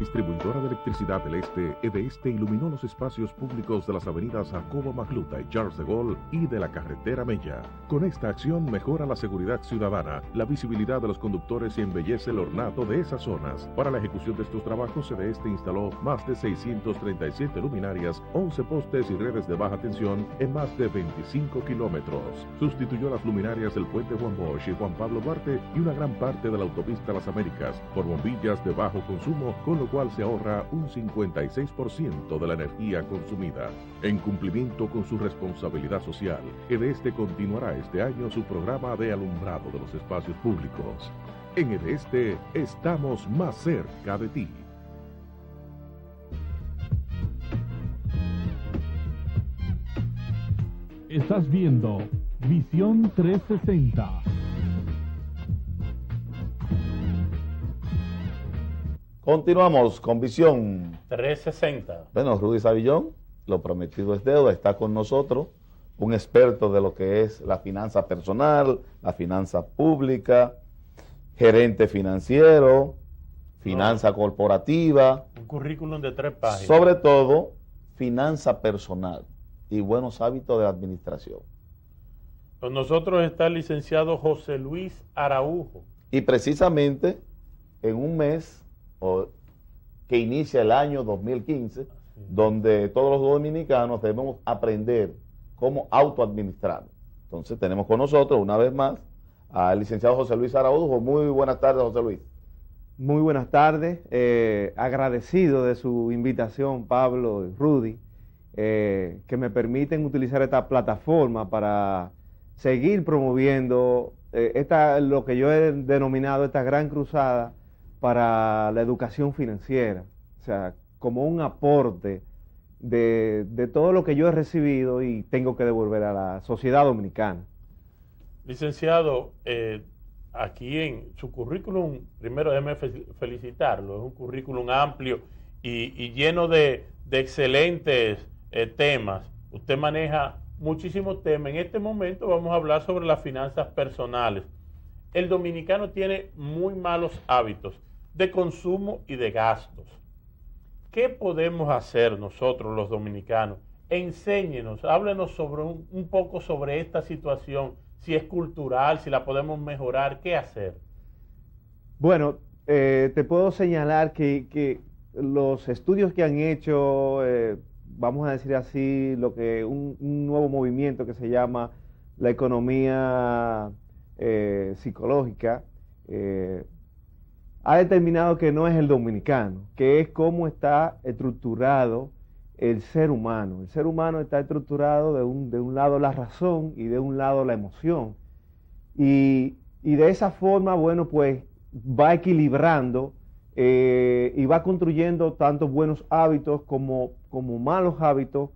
Distribuidora de Electricidad del Este, EDESTE iluminó los espacios públicos de las avenidas Jacobo Magluta y Charles de Gaulle y de la carretera Mella. Con esta acción mejora la seguridad ciudadana, la visibilidad de los conductores y embellece el ornato de esas zonas. Para la ejecución de estos trabajos, EDESTE instaló más de 637 luminarias, 11 postes y redes de baja tensión en más de 25 kilómetros. Sustituyó las luminarias del puente Juan Bosch y Juan Pablo Duarte y una gran parte de la autopista Las Américas por bombillas de bajo consumo, con lo cual se ahorra un 56% de la energía consumida. En cumplimiento con su responsabilidad social, EDESTE continuará este año su programa de alumbrado de los espacios públicos. En EDESTE estamos más cerca de ti. Estás viendo Visión 360. Continuamos con Visión 360. Bueno, Rudy Savillón, lo prometido es deuda, está con nosotros, un experto de lo que es la finanza personal, la finanza pública, gerente financiero, finanza corporativa. Un currículum de 3 páginas. Sobre todo, finanza personal y buenos hábitos de administración. Con nosotros está el licenciado José Luis Araujo. Y precisamente en un mes que inicia el año 2015, donde todos los dominicanos debemos aprender cómo autoadministrar. Entonces tenemos con nosotros una vez más al licenciado José Luis Araujo. Muy buenas tardes, José Luis. Muy buenas tardes, agradecido de su invitación, Pablo y Rudy, que me permiten utilizar esta plataforma para seguir promoviendo lo que yo he denominado esta gran cruzada para la educación financiera, o sea, como un aporte de todo lo que yo he recibido y tengo que devolver a la sociedad dominicana. Licenciado, aquí en su currículum, primero déjeme felicitarlo, es un currículum amplio y lleno de excelentes temas. Usted maneja muchísimos temas. En este momento vamos a hablar sobre las finanzas personales. El dominicano tiene muy malos hábitos de consumo y de gastos. ¿Qué podemos hacer nosotros los dominicanos? Enséñenos, háblenos sobre un poco sobre esta situación, si es cultural, si la podemos mejorar, ¿qué hacer? Bueno, te puedo señalar que los estudios que han hecho, vamos a decir así, un nuevo movimiento que se llama la economía psicológica, ha determinado que no es el dominicano, que es cómo está estructurado el ser humano. El ser humano está estructurado de un lado la razón y de un lado la emoción. Y de esa forma, bueno, pues va equilibrando y va construyendo tanto buenos hábitos como malos hábitos.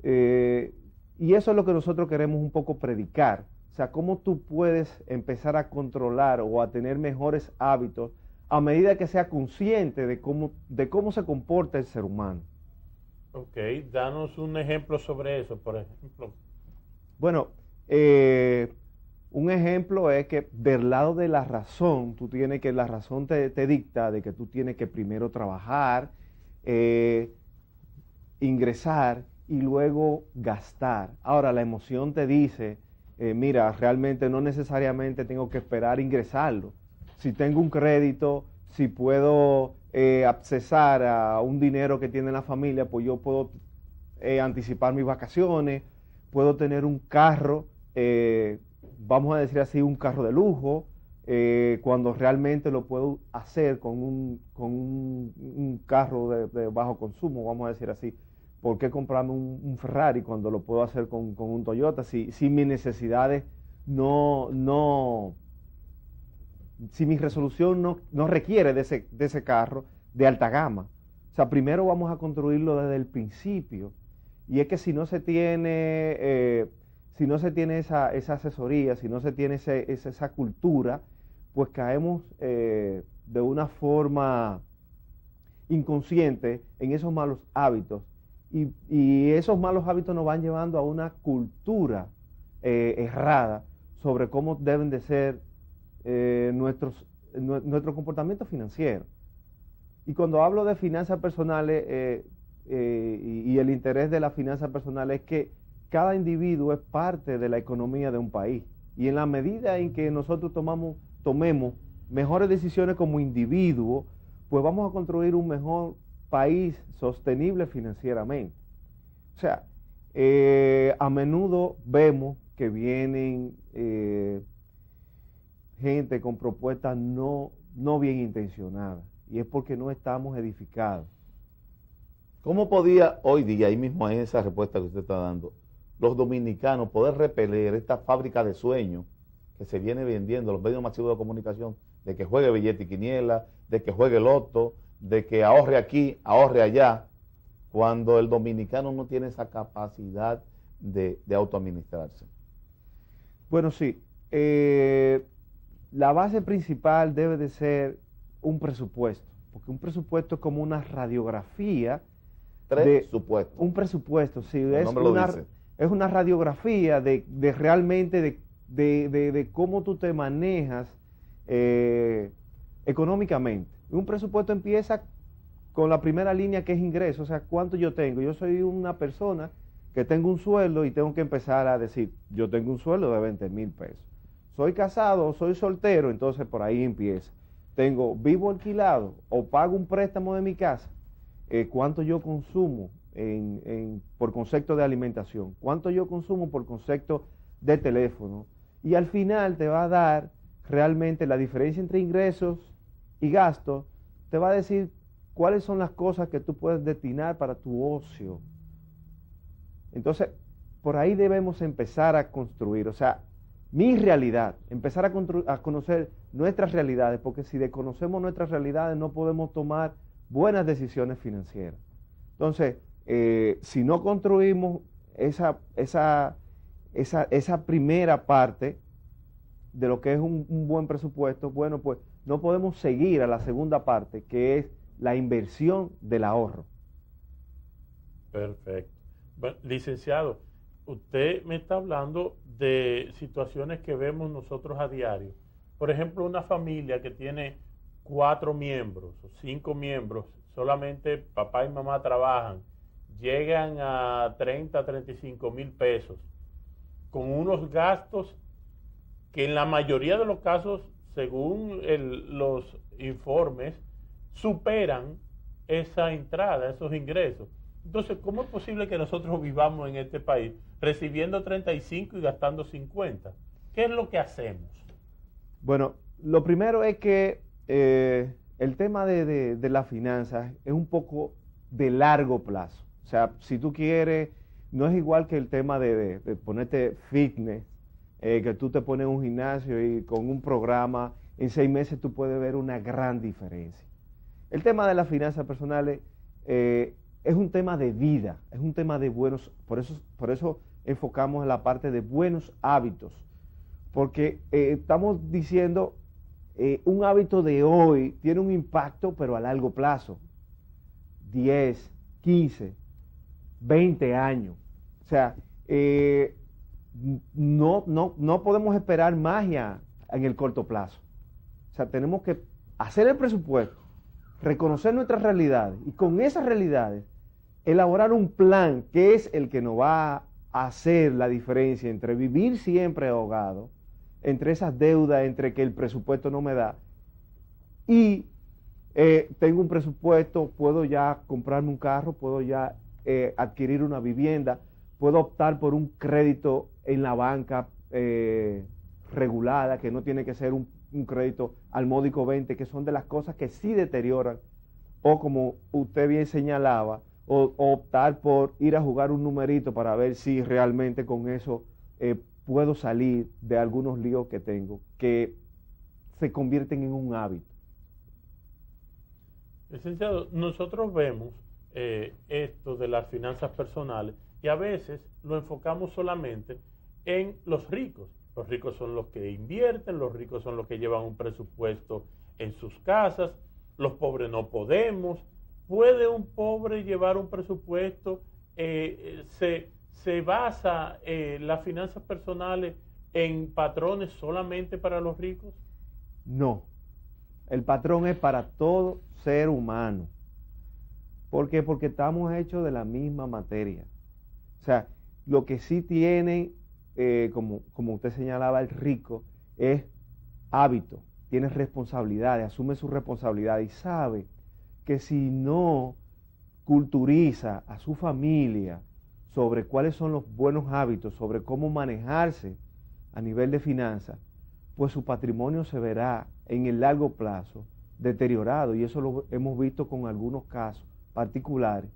Y eso es lo que nosotros queremos un poco predicar. O sea, cómo tú puedes empezar a controlar o a tener mejores hábitos a medida que sea consciente de cómo se comporta el ser humano. Ok, danos un ejemplo sobre eso, por ejemplo. Bueno, un ejemplo es que del lado de la razón, la razón te dicta de que tú tienes que primero trabajar, ingresar y luego gastar. Ahora, la emoción te dice, mira, realmente no necesariamente tengo que esperar ingresarlo. Si tengo un crédito, si puedo accesar a un dinero que tiene la familia, pues yo puedo anticipar mis vacaciones, puedo tener un carro, vamos a decir así, un carro de lujo, cuando realmente lo puedo hacer con un carro de bajo consumo, vamos a decir así. ¿Por qué comprarme un Ferrari cuando lo puedo hacer con un Toyota? Si mis necesidades si mi resolución no requiere de ese carro de alta gama. O sea, primero vamos a construirlo desde el principio. Y es que si no se tiene esa asesoría, si no se tiene esa cultura, pues caemos de una forma inconsciente en esos malos hábitos. Y esos malos hábitos nos van llevando a una cultura errada sobre cómo deben de ser nuestro comportamiento financiero. Y cuando hablo de finanzas personales y el interés de las finanzas personales es que cada individuo es parte de la economía de un país. Y en la medida en que nosotros tomemos mejores decisiones como individuo, pues vamos a construir un mejor país sostenible financieramente. O sea, a menudo vemos que vienen gente con propuestas no bien intencionadas, y es porque no estamos edificados. ¿Cómo podía hoy día, ahí mismo en esa respuesta que usted está dando, los dominicanos poder repeler esta fábrica de sueños que se viene vendiendo en los medios masivos de comunicación, de que juegue billete y quiniela, de que juegue loto, de que ahorre aquí, ahorre allá, cuando el dominicano no tiene esa capacidad de autoadministrarse? Bueno, sí. La base principal debe de ser un presupuesto, porque un presupuesto es como una radiografía. Presupuesto. Un presupuesto, sí. El nombre lo dice. Es una radiografía de realmente de cómo tú te manejas económicamente. Un presupuesto empieza con la primera línea, que es ingreso, o sea, ¿cuánto yo tengo? Yo soy una persona que tengo un sueldo y tengo que empezar a decir, yo tengo un sueldo de 20,000 pesos. Soy casado o soy soltero, entonces por ahí empieza. Vivo alquilado o pago un préstamo de mi casa, ¿cuánto yo consumo por concepto de alimentación? ¿Cuánto yo consumo por concepto de teléfono? Y al final te va a dar realmente la diferencia entre ingresos y gastos, te va a decir cuáles son las cosas que tú puedes destinar para tu ocio. Entonces, por ahí debemos empezar a construir, o sea, mi realidad, empezar a conocer nuestras realidades, porque si desconocemos nuestras realidades no podemos tomar buenas decisiones financieras. Entonces, si no construimos esa primera parte de lo que es un buen presupuesto, bueno, pues no podemos seguir a la segunda parte, que es la inversión del ahorro. Perfecto. Bueno, licenciado, usted me está hablando de situaciones que vemos nosotros a diario. Por ejemplo, una familia que tiene 4 miembros o 5 miembros, solamente papá y mamá trabajan, llegan a 30, 35 mil pesos, con unos gastos que en la mayoría de los casos, según los informes, superan esa entrada, esos ingresos. Entonces, ¿cómo es posible que nosotros vivamos en este país recibiendo 35 y gastando 50? ¿Qué es lo que hacemos? Bueno, lo primero es que el tema de las finanzas es un poco de largo plazo. O sea, si tú quieres, no es igual que el tema de ponerte fitness, que tú te pones en un gimnasio y con un programa, en 6 meses tú puedes ver una gran diferencia. El tema de las finanzas personales es un tema de vida, es un tema de por eso enfocamos en la parte de buenos hábitos, porque estamos diciendo, un hábito de hoy tiene un impacto, pero a largo plazo, 10, 15, 20 años. O sea, no podemos esperar magia en el corto plazo. O sea, tenemos que hacer el presupuesto, reconocer nuestras realidades y con esas realidades elaborar un plan que es el que nos va a hacer la diferencia entre vivir siempre ahogado, entre esas deudas, entre que el presupuesto no me da y tengo un presupuesto, puedo ya comprarme un carro, puedo ya adquirir una vivienda, puedo optar por un crédito en la banca regulada, que no tiene que ser un crédito al módico 20, que son de las cosas que sí deterioran, o como usted bien señalaba, o optar por ir a jugar un numerito para ver si realmente con eso puedo salir de algunos líos que tengo, que se convierten en un hábito. Licenciado, nosotros vemos esto de las finanzas personales y a veces lo enfocamos solamente en los ricos. Los ricos son los que invierten, los ricos son los que llevan un presupuesto en sus casas, los pobres no podemos. ¿Puede un pobre llevar un presupuesto? ¿Se basa las finanzas personales en patrones solamente para los ricos? No. El patrón es para todo ser humano. ¿Por qué? Porque estamos hechos de la misma materia. O sea, lo que sí tiene, como usted señalaba, el rico, es hábito, tiene responsabilidades, asume su responsabilidad y sabe que si no culturiza a su familia sobre cuáles son los buenos hábitos, sobre cómo manejarse a nivel de finanzas, pues su patrimonio se verá en el largo plazo deteriorado, y eso lo hemos visto con algunos casos particulares,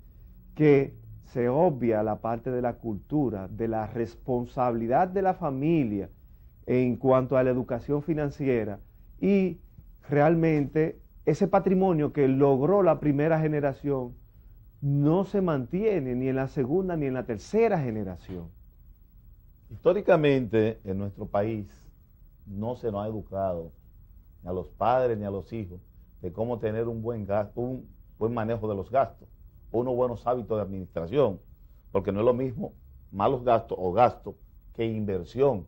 que se obvia la parte de la cultura, de la responsabilidad de la familia en cuanto a la educación financiera, y realmente ese patrimonio que logró la primera generación no se mantiene ni en la segunda ni en la tercera generación. Históricamente en nuestro país no se nos ha educado ni a los padres ni a los hijos de cómo tener un buen manejo de los gastos, unos buenos hábitos de administración, porque no es lo mismo malos gastos o gastos que inversión.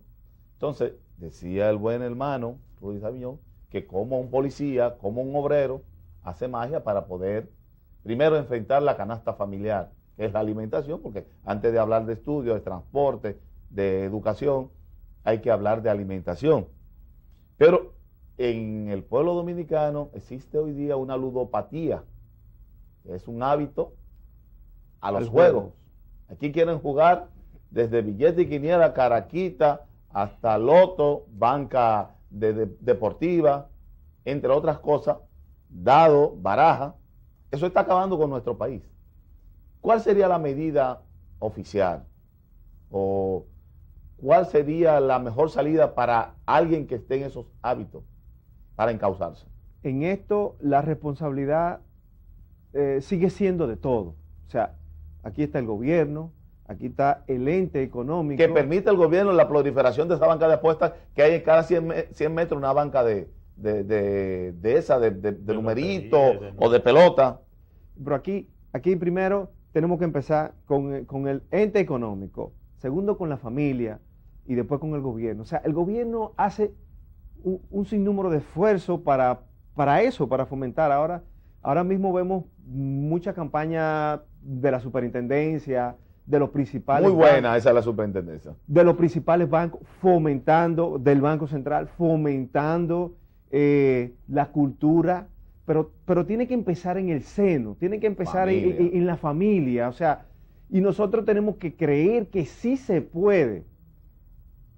Entonces, decía el buen hermano Rudy Sabiñón, que como un policía, como un obrero, hace magia para poder primero enfrentar la canasta familiar, que es la alimentación, porque antes de hablar de estudio, de transporte, de educación, hay que hablar de alimentación. Pero en el pueblo dominicano existe hoy día una ludopatía, que es un hábito a los juegos. Aquí quieren jugar desde billete y quiniela, caraquita, hasta loto, banca deportiva, entre otras cosas, dado, baraja. Eso está acabando con nuestro país. ¿Cuál sería la medida oficial? ¿O cuál sería la mejor salida para alguien que esté en esos hábitos para encauzarse? En esto la responsabilidad sigue siendo de todo. O sea, aquí está el gobierno, aquí está el ente económico. Que permite el gobierno la proliferación de esa banca de apuestas, que hay en cada 100 metros una banca de numerito o de pelota. Pero aquí primero tenemos que empezar con el ente económico, segundo con la familia y después con el gobierno. O sea, el gobierno hace un sinnúmero de esfuerzos para eso, para fomentar. Ahora mismo vemos mucha campaña de la superintendencia, de los principales muy buena bancos, esa es la superintendencia. De los principales bancos, fomentando, del Banco Central, fomentando la cultura, pero tiene que empezar en el seno, tiene que empezar en la familia, o sea, y nosotros tenemos que creer que sí se puede.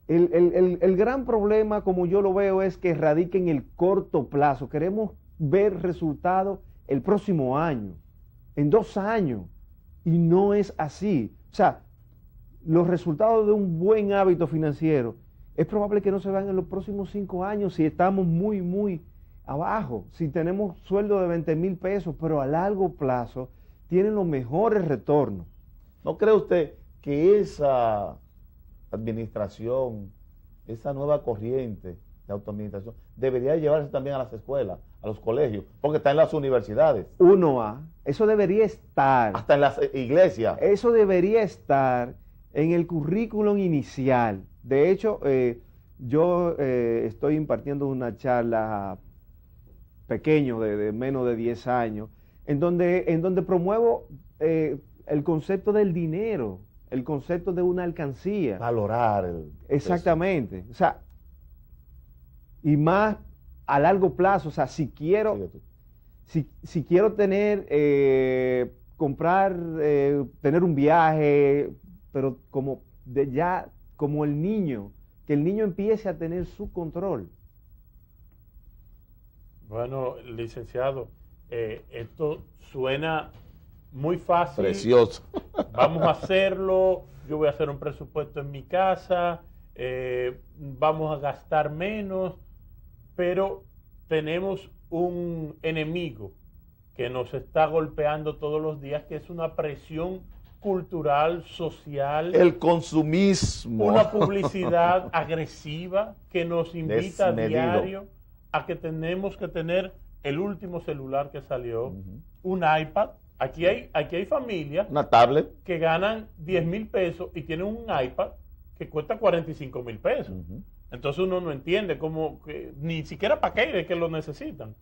El gran problema, como yo lo veo, es que radica en el corto plazo. Queremos ver resultados el próximo año, en 2 años, y no es así. O sea, los resultados de un buen hábito financiero es probable que no se vean en los próximos 5 años si estamos muy, muy abajo, si tenemos sueldo de 20,000 pesos, pero a largo plazo tienen los mejores retornos. ¿No cree usted que esa administración, esa nueva corriente de autoadministración, debería llevarse también a las escuelas, a los colegios, porque está en las universidades? 1A, eso debería estar. Hasta en las iglesias. Eso debería estar en el currículum inicial. De hecho, yo estoy impartiendo una charla pequeño de menos de 10 años, en donde promuevo el concepto del dinero, el concepto de una alcancía. Valorar exactamente. O sea, y más a largo plazo. O sea, si quiero tener, tener un viaje, pero como el niño, que el niño empiece a tener su control. Bueno, licenciado, esto suena muy fácil. Precioso. Vamos a hacerlo, yo voy a hacer un presupuesto en mi casa, vamos a gastar menos, pero tenemos un enemigo que nos está golpeando todos los días, que es una presión cultural, social. El consumismo. Una publicidad agresiva que nos invita desmedido. a diario a que tenemos que tener el último celular que salió, un iPad. Aquí hay familias, una tablet, que ganan 10,000 pesos y tienen un iPad que cuesta 45,000 pesos. Entonces uno no entiende cómo, ni siquiera para qué es que lo necesitan.